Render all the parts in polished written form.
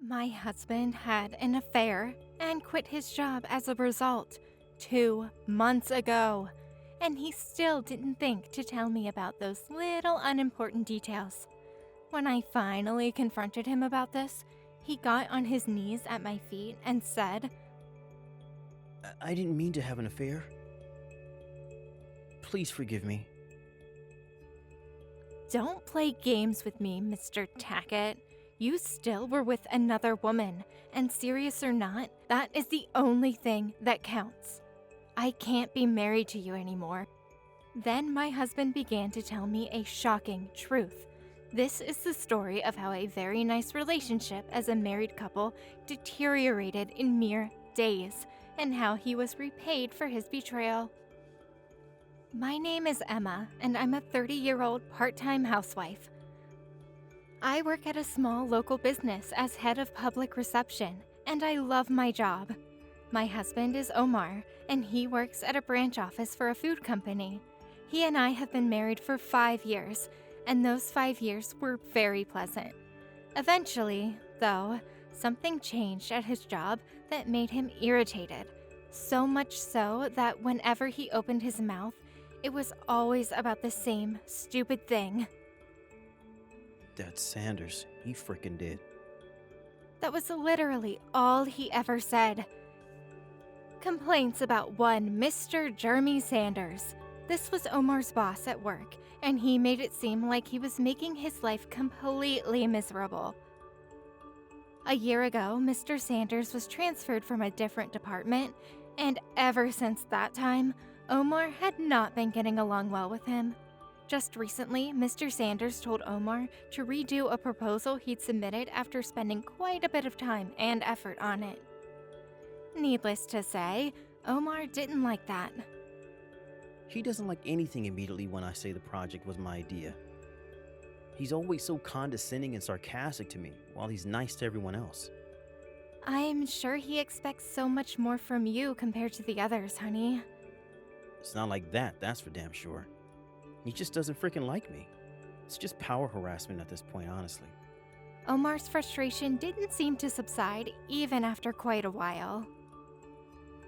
My husband had an affair and quit his job as a result 2 months ago, and he still didn't think to tell me about those little unimportant details. When I finally confronted him about this, he got on his knees at my feet and said, I didn't mean to have an affair. Please forgive me. "Don't play games with me, Mr. Tackett. You still were with another woman, and serious or not, that is the only thing that counts. I can't be married to you anymore." Then my husband began to tell me a shocking truth. This is the story of how a very nice relationship as a married couple deteriorated in mere days, and how he was repaid for his betrayal. My name is Emma, and I'm a 30-year-old part-time housewife. I work at a small local business as head of public reception, and I love my job. My husband is Omar, and he works at a branch office for a food company. He and I have been married for 5 years, and those 5 years were very pleasant. Eventually, though, something changed at his job that made him irritated. So much so that whenever he opened his mouth, it was always about the same stupid thing. That Sanders, he frickin' did. That was literally all he ever said. Complaints about one Mr. Jeremy Sanders. This was Omar's boss at work, and he made it seem like he was making his life completely miserable. A year ago, Mr. Sanders was transferred from a different department, and ever since that time, Omar had not been getting along well with him. Just recently, Mr. Sanders told Omar to redo a proposal he'd submitted after spending quite a bit of time and effort on it. Needless to say, Omar didn't like that. He doesn't like anything immediately when I say the project was my idea. He's always so condescending and sarcastic to me, while he's nice to everyone else. I'm sure he expects so much more from you compared to the others, honey. It's not like that, that's for damn sure. He just doesn't frickin' like me. It's just power harassment at this point, honestly. Omar's frustration didn't seem to subside even after quite a while.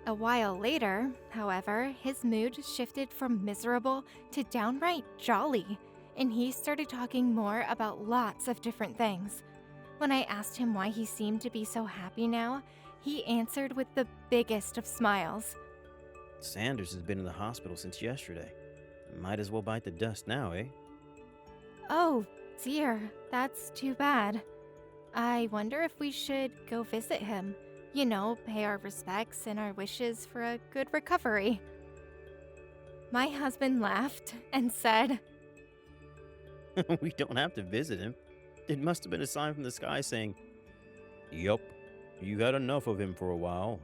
A while later, however, his mood shifted from miserable to downright jolly, and he started talking more about lots of different things. When I asked him why he seemed to be so happy now, he answered with the biggest of smiles. Sanders has been in the hospital since yesterday. Might as well bite the dust now, eh? Oh, dear, that's too bad. I wonder if we should go visit him. You know, pay our respects and our wishes for a good recovery. My husband laughed and said, We don't have to visit him. It must have been a sign from the sky saying, Yup, you had enough of him for a while.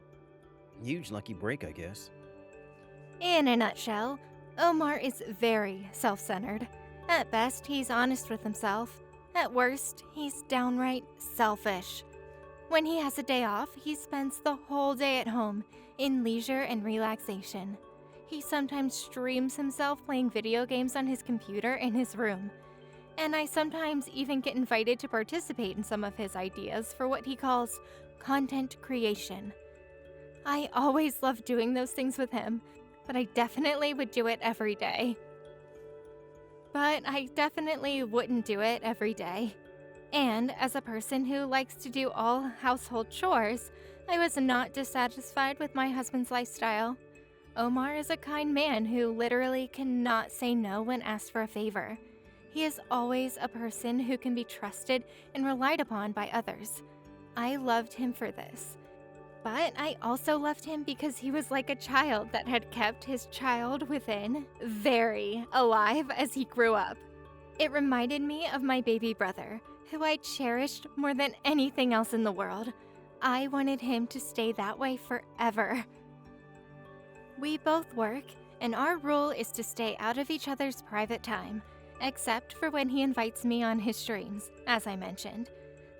Huge lucky break, I guess. In a nutshell, Omar is very self-centered. At best, he's honest with himself. At worst, he's downright selfish. When he has a day off, he spends the whole day at home, in leisure and relaxation. He sometimes streams himself playing video games on his computer in his room. And I sometimes even get invited to participate in some of his ideas for what he calls content creation. I always love doing those things with him, but I definitely would do it every day. But I definitely wouldn't do it every day. And as a person who likes to do all household chores, I was not dissatisfied with my husband's lifestyle. Omar is a kind man who literally cannot say no when asked for a favor. He is always a person who can be trusted and relied upon by others. I loved him for this. But I also loved him because he was like a child that had kept his child within very alive as he grew up. It reminded me of my baby brother, who I cherished more than anything else in the world. I wanted him to stay that way forever. We both work, and our rule is to stay out of each other's private time, except for when he invites me on his streams, as I mentioned.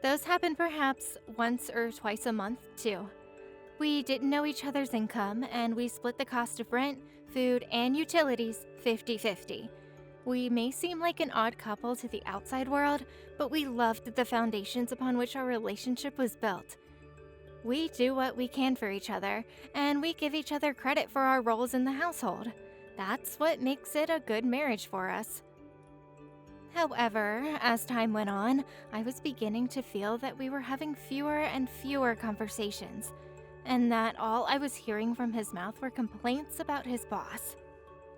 Those happen perhaps once or twice a month, too. We didn't know each other's income, and we split the cost of rent, food, and utilities 50-50. We may seem like an odd couple to the outside world, but we loved the foundations upon which our relationship was built. We do what we can for each other, and we give each other credit for our roles in the household. That's what makes it a good marriage for us. However, as time went on, I was beginning to feel that we were having fewer and fewer conversations, and that all I was hearing from his mouth were complaints about his boss.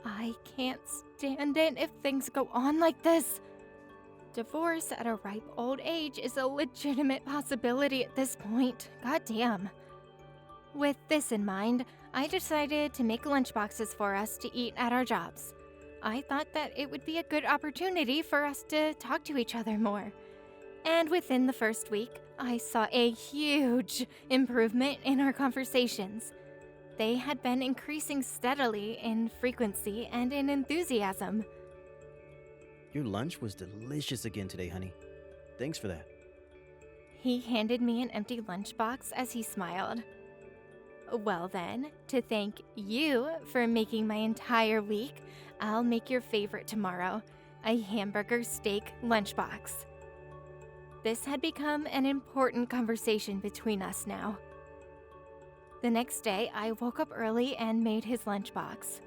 I can't stand it if things go on like this. Divorce at a ripe old age is a legitimate possibility at this point. Goddamn. With this in mind, I decided to make lunchboxes for us to eat at our jobs. I thought that it would be a good opportunity for us to talk to each other more. And within the first week, I saw a huge improvement in our conversations. They had been increasing steadily in frequency and in enthusiasm. Your lunch was delicious again today, honey. Thanks for that. He handed me an empty lunchbox as he smiled. Well then, to thank you for making my entire week, I'll make your favorite tomorrow, a hamburger steak lunchbox. This had become an important conversation between us now. The next day, I woke up early and made his lunchbox.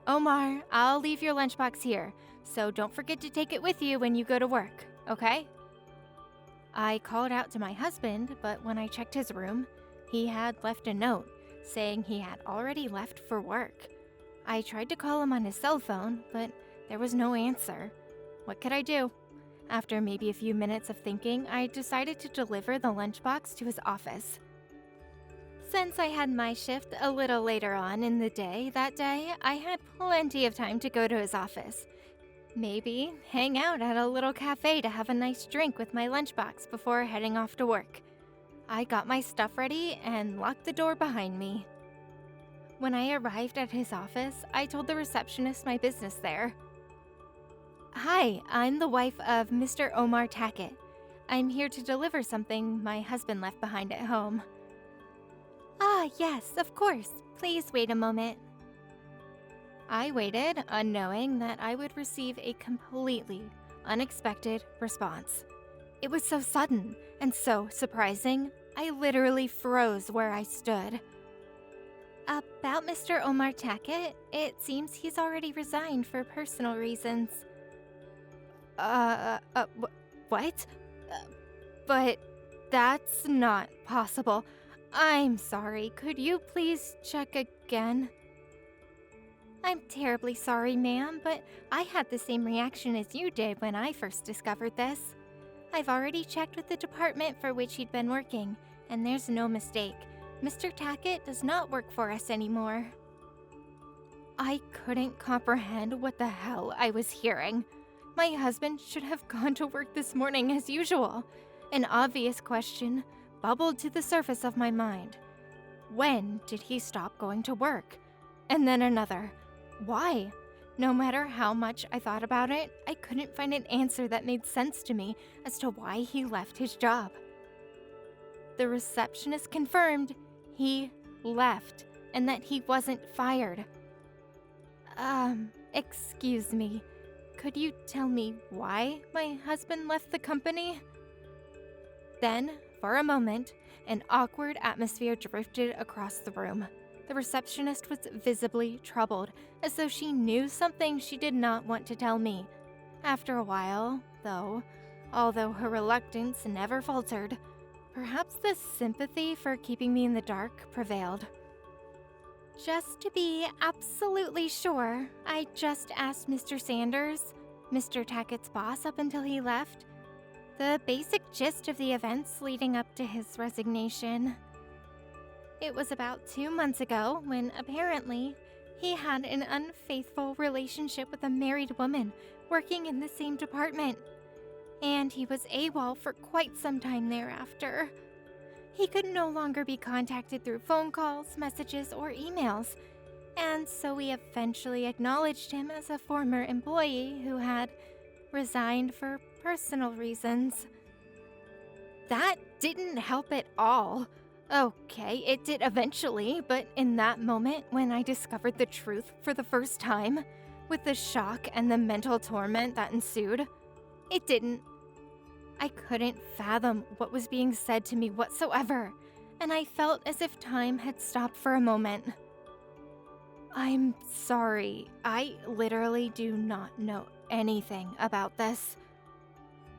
Omar, I'll leave your lunchbox here, so don't forget to take it with you when you go to work, okay? I called out to my husband, but when I checked his room, he had left a note saying he had already left for work. I tried to call him on his cell phone, but there was no answer. What could I do? After maybe a few minutes of thinking, I decided to deliver the lunchbox to his office. Since I had my shift a little later on in the day that day, I had plenty of time to go to his office. Maybe hang out at a little cafe to have a nice drink with my lunchbox before heading off to work. I got my stuff ready and locked the door behind me. When I arrived at his office, I told the receptionist my business there. Hi, I'm the wife of Mr. Omar Tackett. I'm here to deliver something my husband left behind at home. Ah, yes, of course. Please wait a moment. I waited, unknowing that I would receive a completely unexpected response. It was so sudden and so surprising, I literally froze where I stood. About Mr. Omar Tackett, it seems he's already resigned for personal reasons. What? But that's not possible. I'm sorry, could you please check again? I'm terribly sorry, ma'am, but I had the same reaction as you did when I first discovered this. I've already checked with the department for which he'd been working, and there's no mistake. Mr. Tackett does not work for us anymore. I couldn't comprehend what the hell I was hearing. My husband should have gone to work this morning as usual. An obvious question bubbled to the surface of my mind. When did he stop going to work? And then another. Why? No matter how much I thought about it, I couldn't find an answer that made sense to me as to why he left his job. The receptionist confirmed he left and that he wasn't fired. Excuse me. Could you tell me why my husband left the company? Then, for a moment, an awkward atmosphere drifted across the room. The receptionist was visibly troubled, as though she knew something she did not want to tell me. After a while, though, although her reluctance never faltered, perhaps the sympathy for keeping me in the dark prevailed. Just to be absolutely sure, I just asked Mr. Sanders, Mr. Tackett's boss up until he left, the basic gist of the events leading up to his resignation. It was about 2 months ago when apparently he had an unfaithful relationship with a married woman working in the same department, and he was AWOL for quite some time thereafter. He could no longer be contacted through phone calls, messages, or emails, and so we eventually acknowledged him as a former employee who had resigned for personal reasons. That didn't help at all. Okay, it did eventually, but in that moment when I discovered the truth for the first time, with the shock and the mental torment that ensued. It didn't. I couldn't fathom what was being said to me whatsoever, and I felt as if time had stopped for a moment. I'm sorry. I literally do not know anything about this.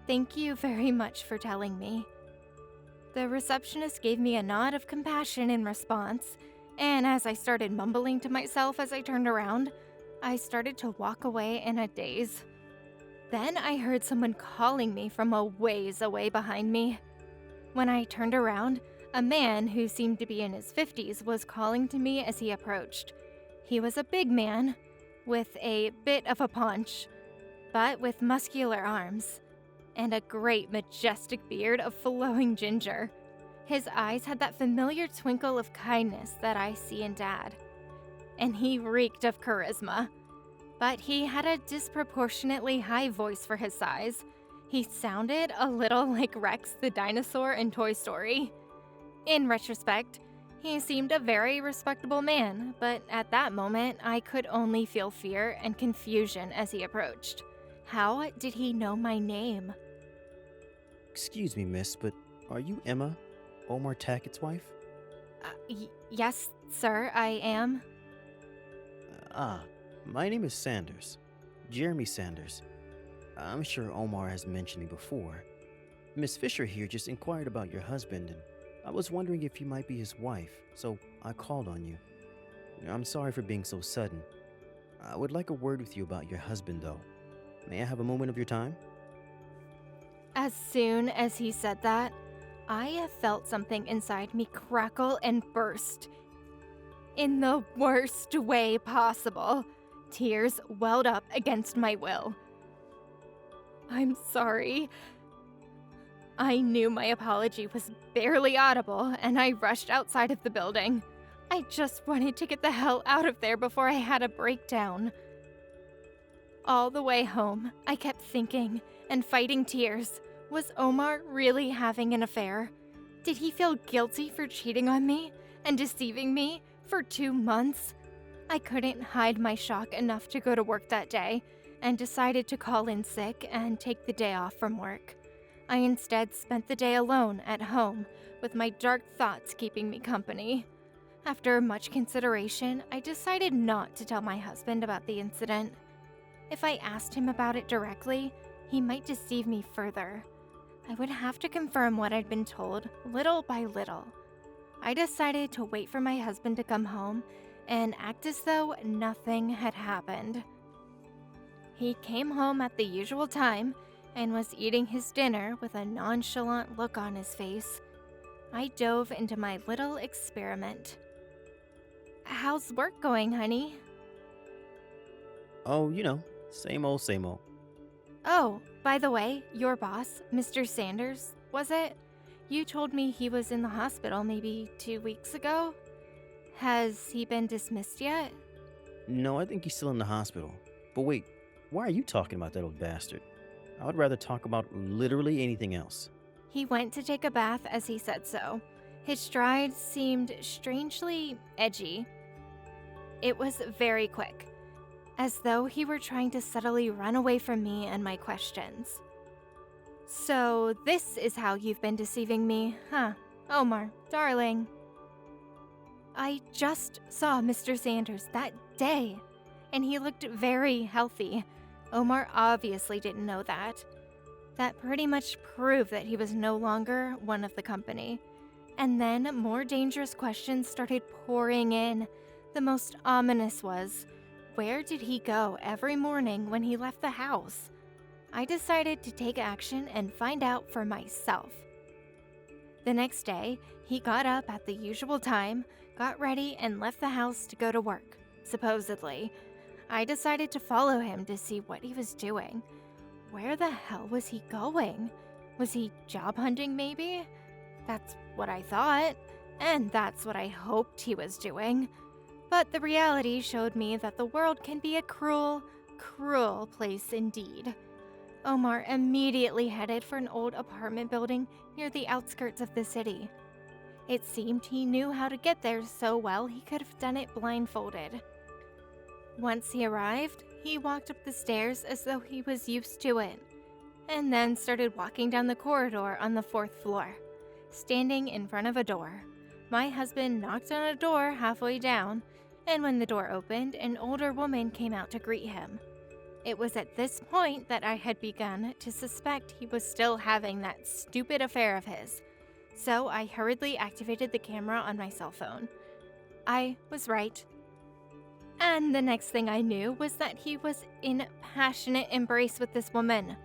Thank you very much for telling me. The receptionist gave me a nod of compassion in response, and as I started mumbling to myself as I turned around, I started to walk away in a daze. Then I heard someone calling me from a ways away behind me. When I turned around, a man who seemed to be in his 50s was calling to me as he approached. He was a big man, with a bit of a paunch, but with muscular arms, and a great majestic beard of flowing ginger. His eyes had that familiar twinkle of kindness that I see in Dad, and he reeked of charisma. But he had a disproportionately high voice for his size. He sounded a little like Rex the dinosaur in Toy Story. In retrospect, he seemed a very respectable man, but at that moment, I could only feel fear and confusion as he approached. How did he know my name? Excuse me, miss, but are you Emma, Omar Tackett's wife? Yes, sir, I am. My name is Sanders. Jeremy Sanders. I'm sure Omar has mentioned me before. Miss Fisher here just inquired about your husband, and I was wondering if you might be his wife, so I called on you. I'm sorry for being so sudden. I would like a word with you about your husband, though. May I have a moment of your time? As soon as he said that, I felt something inside me crackle and burst. In the worst way possible, tears welled up against my will. I'm sorry. I knew my apology was barely audible, and I rushed outside of the building. I just wanted to get the hell out of there before I had a breakdown. All the way home, I kept thinking and fighting tears. Was Omar really having an affair? Did he feel guilty for cheating on me and deceiving me for 2 months? I couldn't hide my shock enough to go to work that day and decided to call in sick and take the day off from work. I instead spent the day alone at home with my dark thoughts keeping me company. After much consideration, I decided not to tell my husband about the incident. If I asked him about it directly, he might deceive me further. I would have to confirm what I'd been told, little by little. I decided to wait for my husband to come home and act as though nothing had happened. He came home at the usual time and was eating his dinner with a nonchalant look on his face. I dove into my little experiment. How's work going, honey? Oh, same old, same old. Oh, by the way, your boss, Mr. Sanders, was it? You told me he was in the hospital maybe 2 weeks ago. Has he been dismissed yet? No, I think he's still in the hospital. But wait, why are you talking about that old bastard? I would rather talk about literally anything else. He went to take a bath as he said so. His stride seemed strangely edgy. It was very quick, as though he were trying to subtly run away from me and my questions. So this is how you've been deceiving me, huh? Omar, darling. I just saw Mr. Sanders that day, and he looked very healthy. Omar obviously didn't know that. That pretty much proved that he was no longer one of the company. And then more dangerous questions started pouring in. The most ominous was, where did he go every morning when he left the house? I decided to take action and find out for myself. The next day, he got up at the usual time, got ready, and left the house to go to work, supposedly. I decided to follow him to see what he was doing. Where the hell was he going? Was he job hunting, maybe? That's what I thought, and that's what I hoped he was doing. But the reality showed me that the world can be a cruel, cruel place indeed. Omar immediately headed for an old apartment building near the outskirts of the city. It seemed he knew how to get there so well he could have done it blindfolded. Once he arrived, he walked up the stairs as though he was used to it, and then started walking down the corridor on the 4th floor, standing in front of a door. My husband knocked on a door halfway down, and when the door opened, an older woman came out to greet him. It was at this point that I had begun to suspect he was still having that stupid affair of his, so I hurriedly activated the camera on my cell phone. I was right. And the next thing I knew was that he was in passionate embrace with this woman.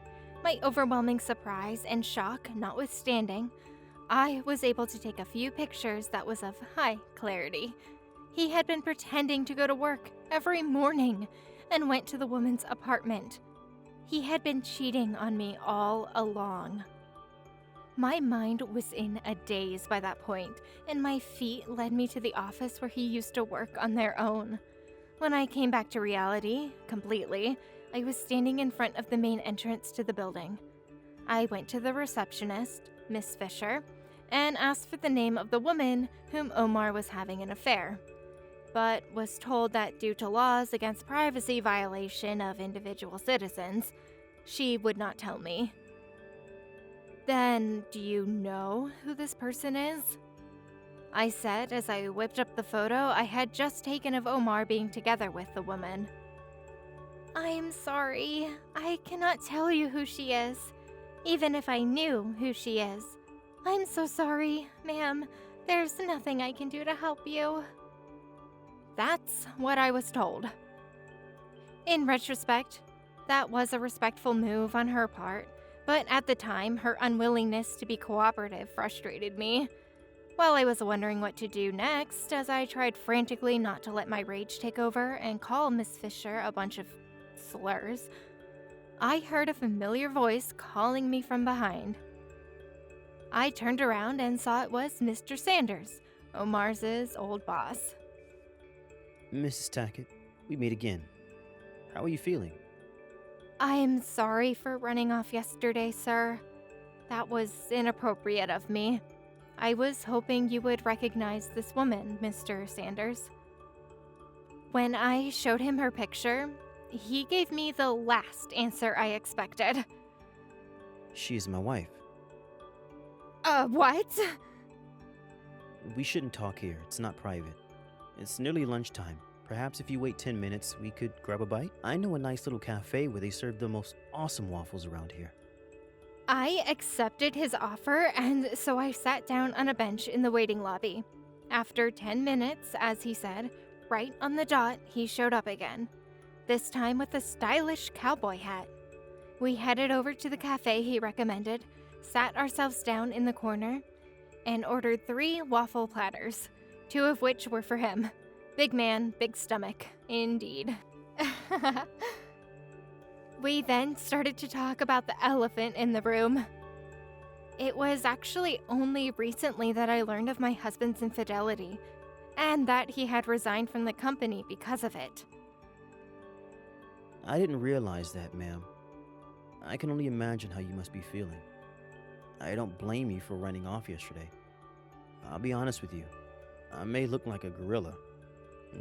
My overwhelming surprise and shock notwithstanding, I was able to take a few pictures that was of high clarity. He had been pretending to go to work every morning and went to the woman's apartment. He had been cheating on me all along. My mind was in a daze by that point, and my feet led me to the office where he used to work on their own. When I came back to reality, completely, I was standing in front of the main entrance to the building. I went to the receptionist, Miss Fisher, and asked for the name of the woman whom Omar was having an affair, but was told that due to laws against privacy violation of individual citizens, she would not tell me. Then, do you know who this person is? I said as I whipped up the photo I had just taken of Omar being together with the woman. I'm sorry, I cannot tell you who she is, even if I knew who she is. I'm so sorry, ma'am. There's nothing I can do to help you. That's what I was told. In retrospect, that was a respectful move on her part, but at the time, her unwillingness to be cooperative frustrated me. While I was wondering what to do next, as I tried frantically not to let my rage take over and call Miss Fisher a bunch of slurs, I heard a familiar voice calling me from behind. I turned around and saw it was Mr. Sanders, Omar's old boss. Mrs. Tackett, we meet again. How are you feeling? I'm sorry for running off yesterday, sir. That was inappropriate of me. I was hoping you would recognize this woman, Mr. Sanders. When I showed him her picture, he gave me the last answer I expected. She is my wife. What? We shouldn't talk here. It's not private. It's nearly lunchtime. Perhaps if you wait 10 minutes, we could grab a bite? I know a nice little cafe where they serve the most awesome waffles around here. I accepted his offer, and so I sat down on a bench in the waiting lobby. After 10 minutes, as he said, right on the dot, he showed up again, this time with a stylish cowboy hat. We headed over to the cafe he recommended, sat ourselves down in the corner, and ordered 3 waffle platters, 2 of which were for him. Big man, big stomach, indeed. We then started to talk about the elephant in the room. It was actually only recently that I learned of my husband's infidelity, and that he had resigned from the company because of it. I didn't realize that, ma'am. I can only imagine how you must be feeling. I don't blame you for running off yesterday. I'll be honest with you. I may look like a gorilla,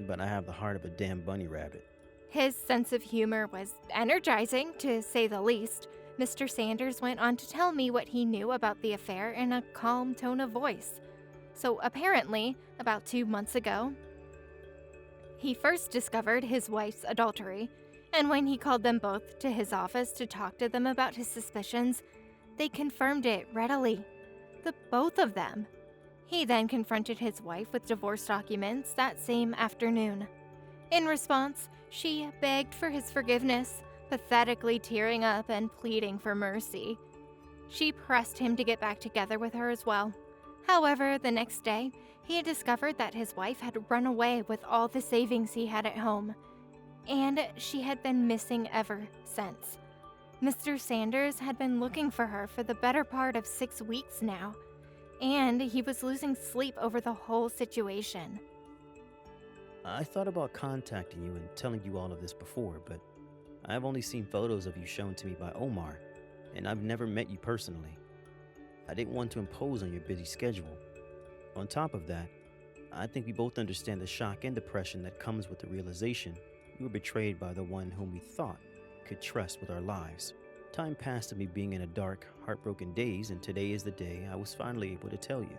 but I have the heart of a damn bunny rabbit. His sense of humor was energizing, to say the least. Mr. Sanders went on to tell me what he knew about the affair in a calm tone of voice. So apparently, about 2 months ago, he first discovered his wife's adultery, and when he called them both to his office to talk to them about his suspicions, they confirmed it readily. The both of them. He then confronted his wife with divorce documents that same afternoon. In response, she begged for his forgiveness, pathetically tearing up and pleading for mercy. She pressed him to get back together with her as well. However, the next day, he had discovered that his wife had run away with all the savings he had at home, and she had been missing ever since. Mr. Sanders had been looking for her for the better part of 6 weeks now, and he was losing sleep over the whole situation. I thought about contacting you and telling you all of this before, but I've only seen photos of you shown to me by Omar, and I've never met you personally. I didn't want to impose on your busy schedule. On top of that, I think we both understand the shock and depression that comes with the realization We were betrayed by the one whom we thought could trust with our lives. Time passed of me being in a dark, heartbroken daze, and today is the day I was finally able to tell you.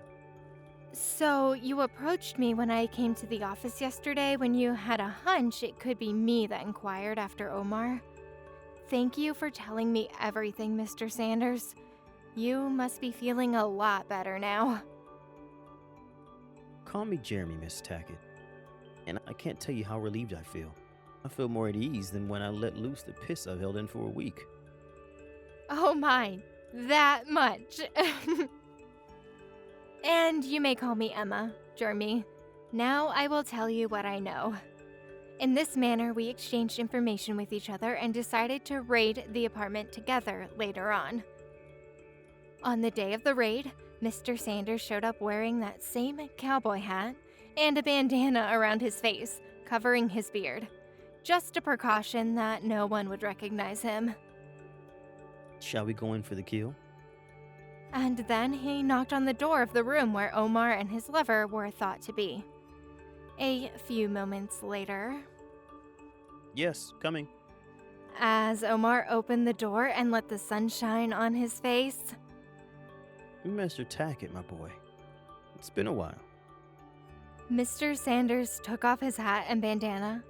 So, you approached me when I came to the office yesterday when you had a hunch it could be me that inquired after Omar. Thank you for telling me everything, Mr. Sanders. You must be feeling a lot better now. Call me Jeremy, Miss Tackett. And I can't tell you how relieved I feel. I feel more at ease than when I let loose the piss I've held in for a week. Oh my, that much. And you may call me Emma, Jeremy. Now I will tell you what I know. In this manner, we exchanged information with each other and decided to raid the apartment together later on. On the day of the raid, Mr. Sanders showed up wearing that same cowboy hat and a bandana around his face, covering his beard. Just a precaution that no one would recognize him. Shall we go in for the kill? And then he knocked on the door of the room where Omar and his lover were thought to be. A few moments later, Yes, coming. as Omar opened the door and let the sunshine on his face, Mr. Tackett, my boy. It's been a while. Mr. Sanders took off his hat and bandana.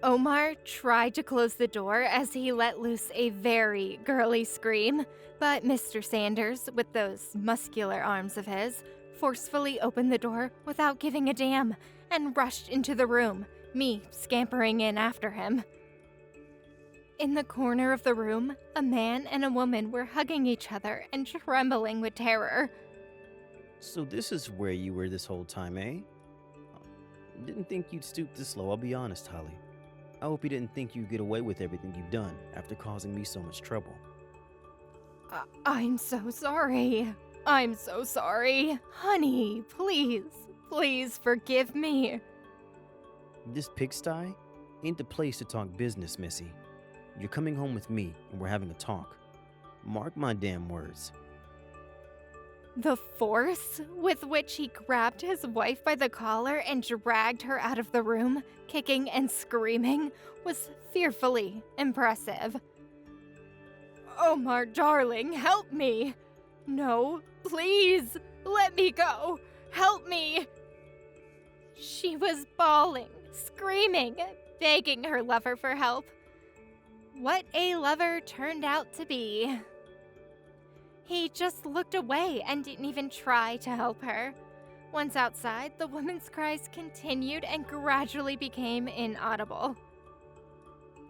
Omar tried to close the door as he let loose a very girly scream, but Mr. Sanders, with those muscular arms of his, forcefully opened the door without giving a damn and rushed into the room, me scampering in after him. In the corner of the room, a man and a woman were hugging each other and trembling with terror. So this is where you were this whole time, eh? Didn't think you'd stoop this low, I'll be honest, Holly. I hope you didn't think you'd get away with everything you've done after causing me so much trouble. I'm so sorry. I'm so sorry. Honey, please forgive me. This pigsty ain't the place to talk business, Missy. You're coming home with me, and we're having a talk. Mark my damn words. The force with which he grabbed his wife by the collar and dragged her out of the room, kicking and screaming, was fearfully impressive. Omar, darling, help me. No, please, let me go. Help me. She was bawling, screaming, begging her lover for help. What a lover turned out to be. He just looked away and didn't even try to help her. Once outside, the woman's cries continued and gradually became inaudible.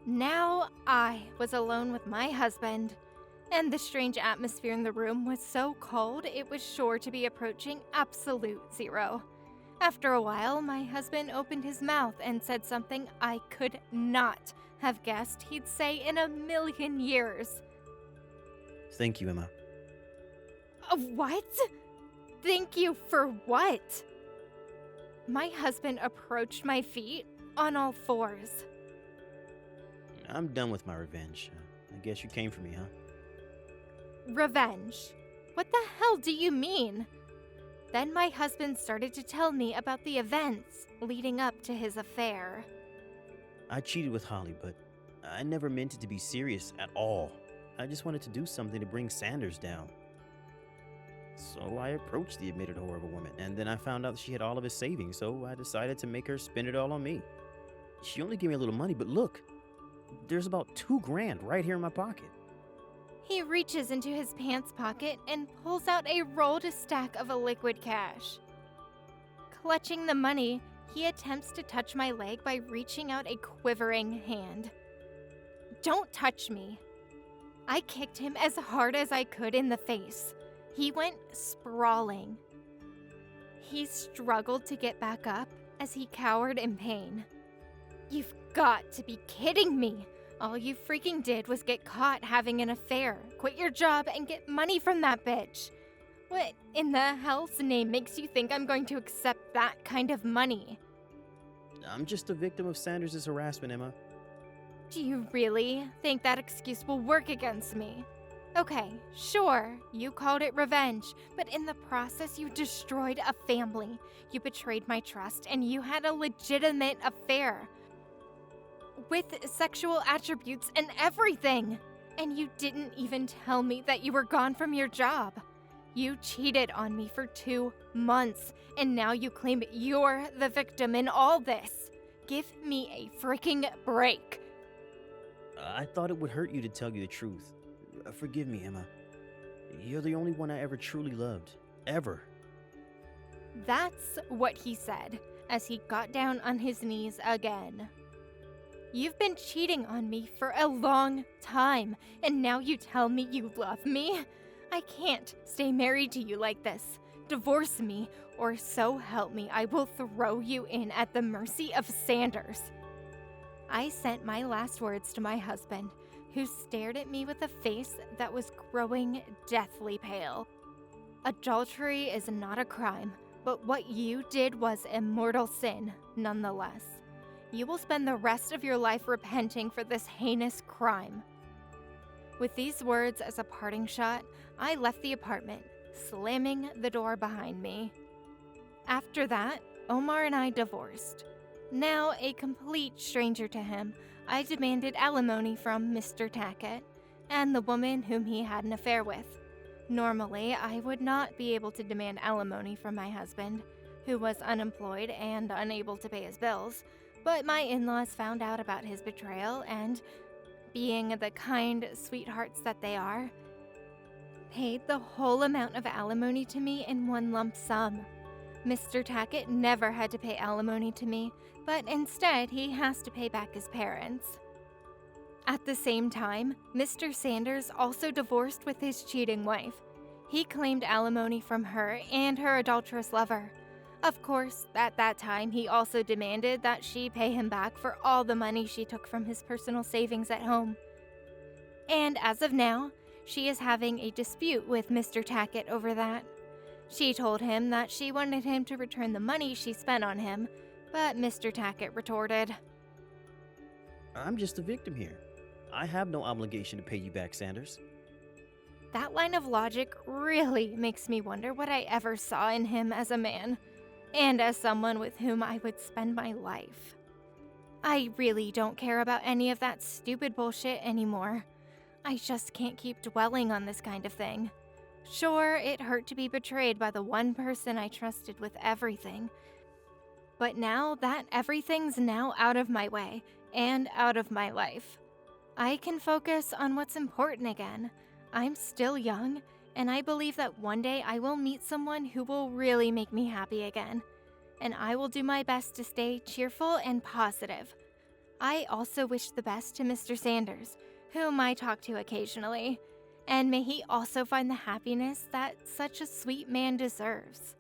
Now I was alone with my husband, and the strange atmosphere in the room was so cold it was sure to be approaching absolute zero. After a while, my husband opened his mouth and said something I could not have guessed he'd say in a million years. Thank you, Emma. What? Thank you for what? My husband approached my feet on all fours. I'm done with my revenge. I guess you came for me, huh? Revenge? What the hell do you mean? Then my husband started to tell me about the events leading up to his affair. I cheated with Holly, but I never meant it to be serious at all. I just wanted to do something to bring Sanders down. So I approached the admitted horrible woman, and then I found out she had all of his savings, so I decided to make her spend it all on me. She only gave me a little money, but look, there's about $2,000 right here in my pocket. He reaches into his pants pocket and pulls out a rolled stack of liquid cash. Clutching the money, he attempts to touch my leg by reaching out a quivering hand. Don't touch me. I kicked him as hard as I could in the face. He went sprawling. He struggled to get back up as he cowered in pain. You've got to be kidding me. All you freaking did was get caught having an affair, quit your job, and get money from that bitch. What in the hell's name makes you think I'm going to accept that kind of money? I'm just a victim of Sanders' harassment, Emma. Do you really think that excuse will work against me? Okay, sure, you called it revenge, but in the process you destroyed a family. You betrayed my trust and you had a legitimate affair. with sexual attributes and everything. And you didn't even tell me that you were gone from your job. You cheated on me for 2 months, and now you claim you're the victim in all this. Give me a freaking break. I thought it would hurt you to tell you the truth. Forgive me, Emma. You're the only one I ever truly loved. Ever. That's what he said as he got down on his knees again. You've been cheating on me for a long time, and now you tell me you love me? I can't stay married to you like this. Divorce me, or so help me, I will throw you in at the mercy of Sanders. I sent my last words to my husband, who stared at me with a face that was growing deathly pale. Adultery is not a crime, but what you did was a mortal sin, nonetheless. You will spend the rest of your life repenting for this heinous crime. With these words as a parting shot, I left the apartment, slamming the door behind me. After that, Omar and I divorced. Now a complete stranger to him, I demanded alimony from Mr. Tackett and the woman whom he had an affair with. Normally, I would not be able to demand alimony from my husband, who was unemployed and unable to pay his bills, but my in-laws found out about his betrayal and, being the kind sweethearts that they are, paid the whole amount of alimony to me in one lump sum. Mr. Tackett never had to pay alimony to me, but instead he has to pay back his parents. At the same time, Mr. Sanders also divorced with his cheating wife. He claimed alimony from her and her adulterous lover. Of course, at that time, he also demanded that she pay him back for all the money she took from his personal savings at home. And as of now, she is having a dispute with Mr. Tackett over that. She told him that she wanted him to return the money she spent on him, but Mr. Tackett retorted, I'm just a victim here. I have no obligation to pay you back, Sanders. That line of logic really makes me wonder what I ever saw in him as a man, and as someone with whom I would spend my life. I really don't care about any of that stupid bullshit anymore. I just can't keep dwelling on this kind of thing. Sure, it hurt to be betrayed by the one person I trusted with everything, but now that everything's now out of my way and out of my life, I can focus on what's important again. I'm still young, and I believe that one day I will meet someone who will really make me happy again, and I will do my best to stay cheerful and positive. I also wish the best to Mr. Sanders, whom I talk to occasionally, and may he also find the happiness that such a sweet man deserves.